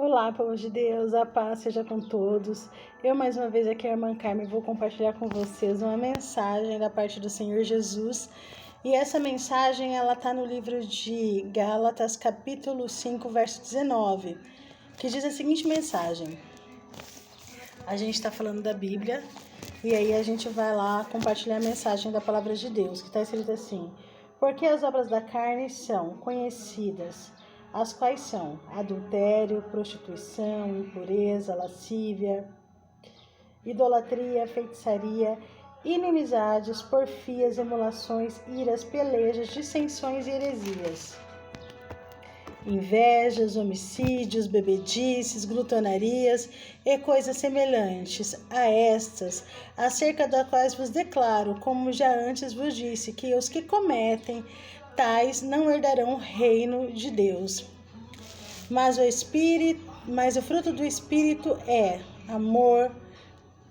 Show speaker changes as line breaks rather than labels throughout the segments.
Olá, povo de Deus, a paz seja com todos. Eu mais uma vez aqui, a irmã Carmen, vou compartilhar com vocês uma mensagem da parte do Senhor Jesus. E essa mensagem, ela está no livro de Gálatas, capítulo 5, verso 19, que diz a seguinte mensagem. A gente está falando da Bíblia, e aí a gente vai lá compartilhar a mensagem da palavra de Deus, que está escrito assim: porque as obras da carne são conhecidas, as quais são adultério, prostituição, impureza, lascívia, idolatria, feitiçaria, inimizades, porfias, emulações, iras, pelejas, dissensões e heresias, invejas, homicídios, bebedices, glutonarias e coisas semelhantes a estas, acerca das quais vos declaro, como já antes vos disse, que os que cometem tais não herdarão o reino de Deus. Mas o fruto do Espírito é amor,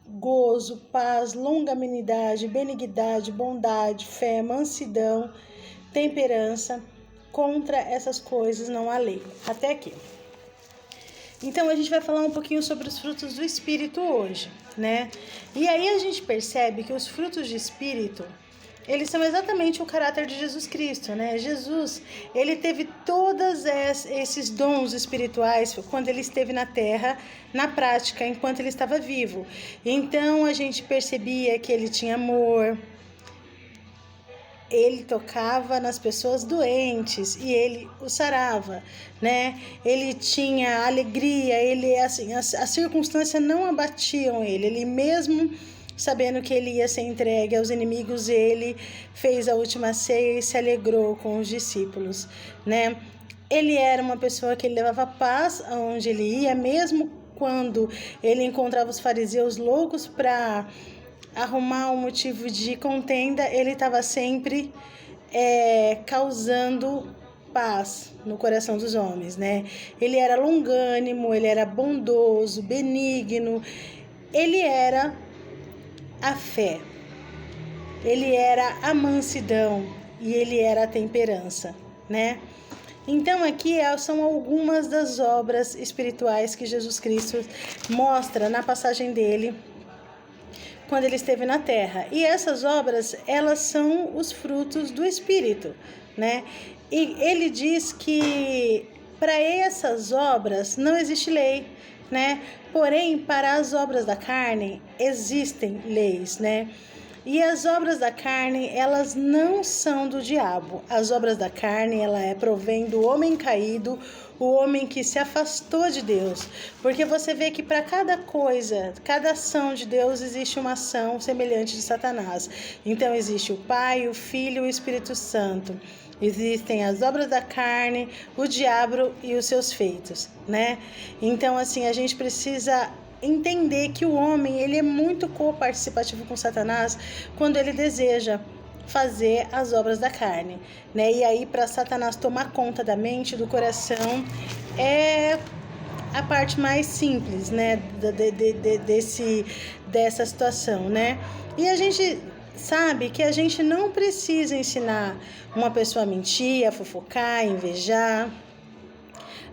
gozo, paz, longanimidade, benignidade, bondade, fé, mansidão, temperança. Contra essas coisas não há lei. Até aqui. Então a gente vai falar um pouquinho sobre os frutos do Espírito hoje, né? E aí a gente percebe que os frutos de Espírito, eles são exatamente o caráter de Jesus Cristo, né? Jesus, ele teve todos esses dons espirituais quando ele esteve na Terra, na prática, enquanto ele estava vivo. Então a gente percebia que ele tinha amor, ele tocava nas pessoas doentes e ele o sarava, né? Ele tinha alegria, ele assim, as circunstâncias não abatiam ele mesmo sabendo que ele ia ser entregue aos inimigos, ele fez a última ceia e se alegrou com os discípulos, né? Ele era uma pessoa que levava paz aonde ele ia, mesmo quando ele encontrava os fariseus loucos para arrumar um motivo de contenda, ele estava sempre causando paz no coração dos homens, né? Ele era longânimo, ele era bondoso, benigno, ele era a fé, ele era a mansidão e ele era a temperança, né? Então aqui são algumas das obras espirituais que Jesus Cristo mostra na passagem dele quando ele esteve na Terra. E essas obras, elas são os frutos do Espírito, né? E ele diz que para essas obras não existe lei, né? Porém, para as obras da carne existem leis, né? E as obras da carne, elas não são do diabo. As obras da carne, provém do homem caído, o homem que se afastou de Deus. Porque você vê que para cada coisa, cada ação de Deus, existe uma ação semelhante de Satanás. Então existe o Pai, o Filho e o Espírito Santo. Existem as obras da carne, o diabo e os seus feitos, né? Então, assim, a gente precisa entender que o homem, ele é muito coparticipativo com Satanás quando ele deseja fazer as obras da carne, né? E aí, para Satanás tomar conta da mente, do coração, é a parte mais simples, né? Dessa situação, né? E a gente sabe que a gente não precisa ensinar uma pessoa a mentir, a fofocar, a invejar,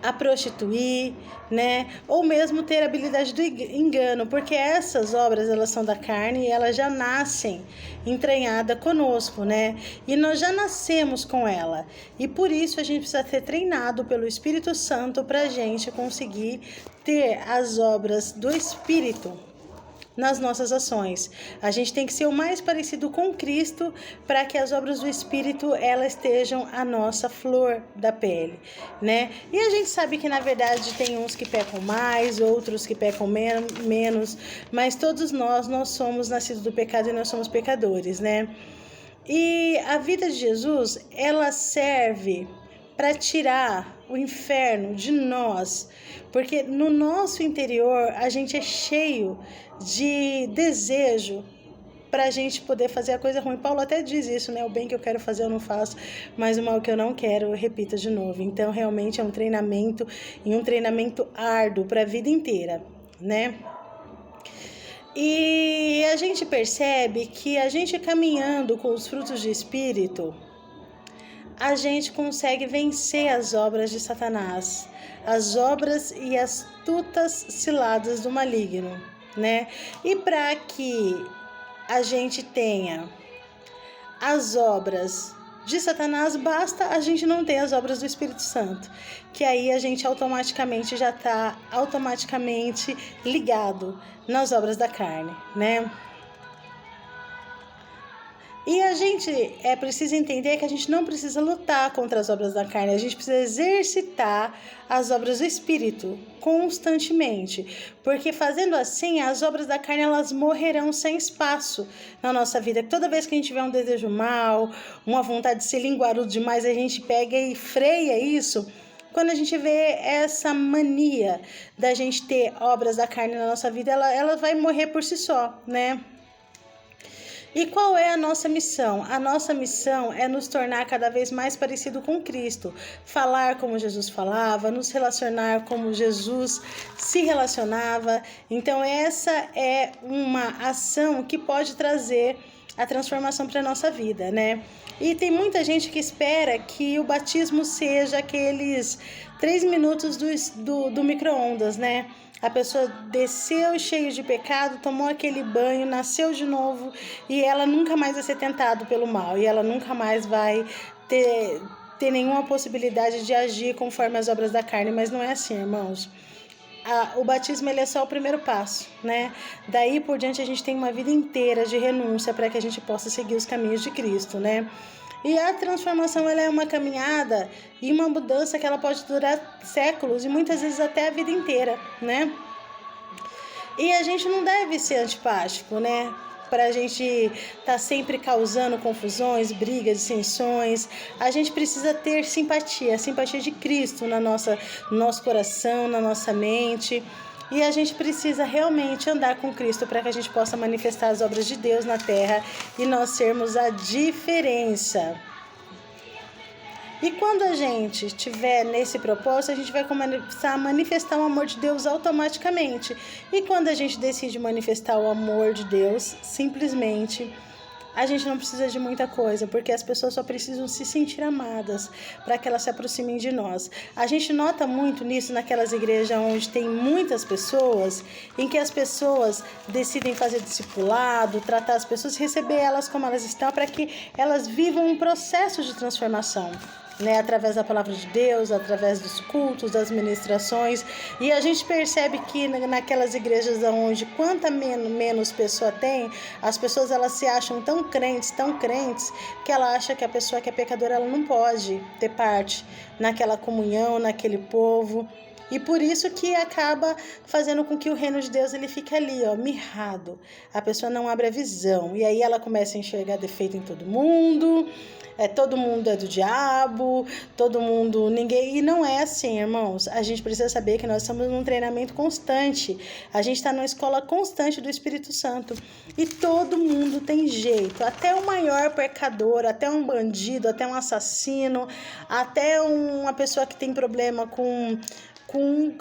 a prostituir, né? Ou mesmo ter a habilidade do engano, porque essas obras, elas são da carne e elas já nascem entranhadas conosco, né? E nós já nascemos com ela. E por isso a gente precisa ser treinado pelo Espírito Santo para a gente conseguir ter as obras do Espírito nas nossas ações. A gente tem que ser o mais parecido com Cristo para que as obras do Espírito, elas estejam a nossa flor da pele, né? E a gente sabe que na verdade tem uns que pecam mais, outros que pecam menos, mas todos nós somos nascidos do pecado e nós somos pecadores, né? E a vida de Jesus, ela serve para tirar o inferno de nós, porque no nosso interior a gente é cheio de desejo para a gente poder fazer a coisa ruim. Paulo até diz isso, né? O bem que eu quero fazer eu não faço, mas o mal que eu não quero eu repito de novo. Então realmente é um treinamento, e um treinamento árduo para a vida inteira, né? E a gente percebe que a gente caminhando com os frutos de Espírito, a gente consegue vencer as obras de Satanás, as obras e astutas ciladas do maligno, né? E para que a gente tenha as obras de Satanás, basta a gente não ter as obras do Espírito Santo, que aí a gente automaticamente já está ligado nas obras da carne, né? E a gente precisa entender que a gente não precisa lutar contra as obras da carne, a gente precisa exercitar as obras do Espírito constantemente, porque fazendo assim, as obras da carne elas morrerão sem espaço na nossa vida. Toda vez que a gente tiver um desejo mal, uma vontade de ser linguarudo demais, a gente pega e freia isso. Quando a gente vê essa mania da gente ter obras da carne na nossa vida, ela vai morrer por si só, né? E qual é a nossa missão? A nossa missão é nos tornar cada vez mais parecido com Cristo, falar como Jesus falava, nos relacionar como Jesus se relacionava. Então essa é uma ação que pode trazer a transformação para a nossa vida, né? E tem muita gente que espera que o batismo seja aqueles 3 minutos do micro-ondas, né? A pessoa desceu cheia de pecado, tomou aquele banho, nasceu de novo e ela nunca mais vai ser tentada pelo mal. E ela nunca mais vai ter nenhuma possibilidade de agir conforme as obras da carne. Mas não é assim, irmãos. O batismo ele é só o primeiro passo, né? Daí por diante a gente tem uma vida inteira de renúncia para que a gente possa seguir os caminhos de Cristo, né? E a transformação ela é uma caminhada e uma mudança que ela pode durar séculos e muitas vezes até a vida inteira, né? E a gente não deve ser antipático, né? Para a gente tá sempre causando confusões, brigas, dissensões. A gente precisa ter simpatia, a simpatia de Cristo no nosso coração, na nossa mente. E a gente precisa realmente andar com Cristo para que a gente possa manifestar as obras de Deus na terra e nós sermos a diferença. E quando a gente estiver nesse propósito, a gente vai começar a manifestar o amor de Deus automaticamente. E quando a gente decide manifestar o amor de Deus, simplesmente a gente não precisa de muita coisa, porque as pessoas só precisam se sentir amadas para que elas se aproximem de nós. A gente nota muito nisso naquelas igrejas onde tem muitas pessoas, em que as pessoas decidem fazer discipulado, tratar as pessoas, receber elas como elas estão, para que elas vivam um processo de transformação, né, através da palavra de Deus, através dos cultos, das ministrações. E a gente percebe que naquelas igrejas onde quanta menos pessoa tem, as pessoas elas se acham tão crentes, que ela acha que a pessoa que é pecadora ela não pode ter parte naquela comunhão, naquele povo. E por isso que acaba fazendo com que o reino de Deus ele fique ali, ó, mirrado. A pessoa não abre a visão. E aí ela começa a enxergar defeito em todo mundo é do diabo, ninguém. E não é assim, irmãos. A gente precisa saber que nós estamos num treinamento constante. A gente está numa escola constante do Espírito Santo. E todo mundo tem jeito. Até o maior pecador, até um bandido, até um assassino, até uma pessoa que tem problema com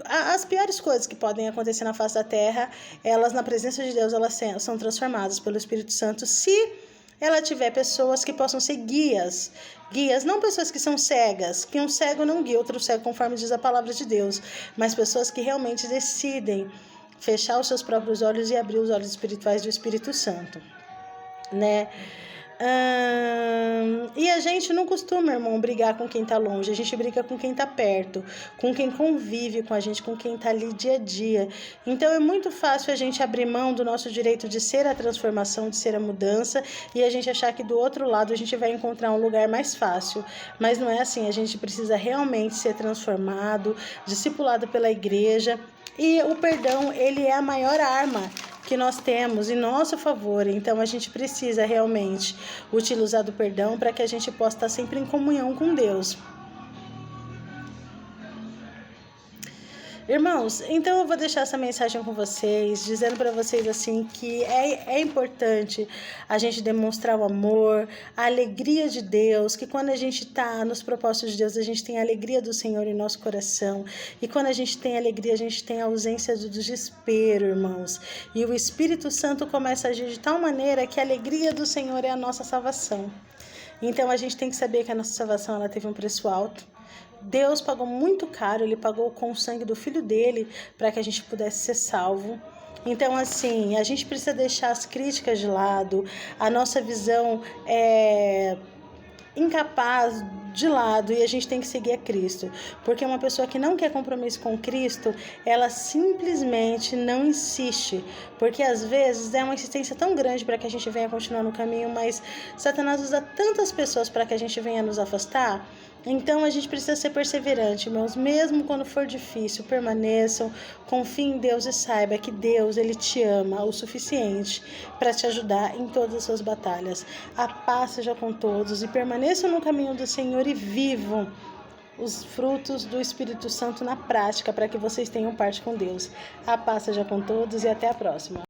as piores coisas que podem acontecer na face da terra, elas, na presença de Deus, elas são transformadas pelo Espírito Santo, se ela tiver pessoas que possam ser guias, não pessoas que são cegas, que um cego não guia outro cego, conforme diz a palavra de Deus, mas pessoas que realmente decidem fechar os seus próprios olhos e abrir os olhos espirituais do Espírito Santo, né? E a gente não costuma, irmão, brigar com quem tá longe, a gente briga com quem tá perto, com quem convive com a gente, com quem tá ali dia a dia. Então é muito fácil a gente abrir mão do nosso direito de ser a transformação, de ser a mudança, e a gente achar que do outro lado a gente vai encontrar um lugar mais fácil. Mas não é assim, a gente precisa realmente ser transformado, discipulado pela igreja, e o perdão, ele é a maior arma que nós temos em nosso favor. Então a gente precisa realmente utilizar do perdão para que a gente possa estar sempre em comunhão com Deus. Irmãos, então eu vou deixar essa mensagem com vocês, dizendo para vocês assim que é importante a gente demonstrar o amor, a alegria de Deus, que quando a gente está nos propósitos de Deus, a gente tem a alegria do Senhor em nosso coração. E quando a gente tem alegria, a gente tem a ausência do desespero, irmãos. E o Espírito Santo começa a agir de tal maneira que a alegria do Senhor é a nossa salvação. Então a gente tem que saber que a nossa salvação ela teve um preço alto. Deus pagou muito caro, Ele pagou com o sangue do Filho dele para que a gente pudesse ser salvo. Então, assim, a gente precisa deixar as críticas de lado, a nossa visão incapaz de lado, e a gente tem que seguir a Cristo, porque uma pessoa que não quer compromisso com Cristo, ela simplesmente não insiste, porque às vezes é uma insistência tão grande para que a gente venha continuar no caminho, mas Satanás usa tantas pessoas para que a gente venha nos afastar. Então a gente precisa ser perseverante, irmãos, mesmo quando for difícil, permaneçam, confiem em Deus e saiba que Deus, Ele te ama o suficiente para te ajudar em todas as suas batalhas. A paz seja com todos e permaneçam no caminho do Senhor e vivam os frutos do Espírito Santo na prática para que vocês tenham parte com Deus. A paz seja com todos e até a próxima.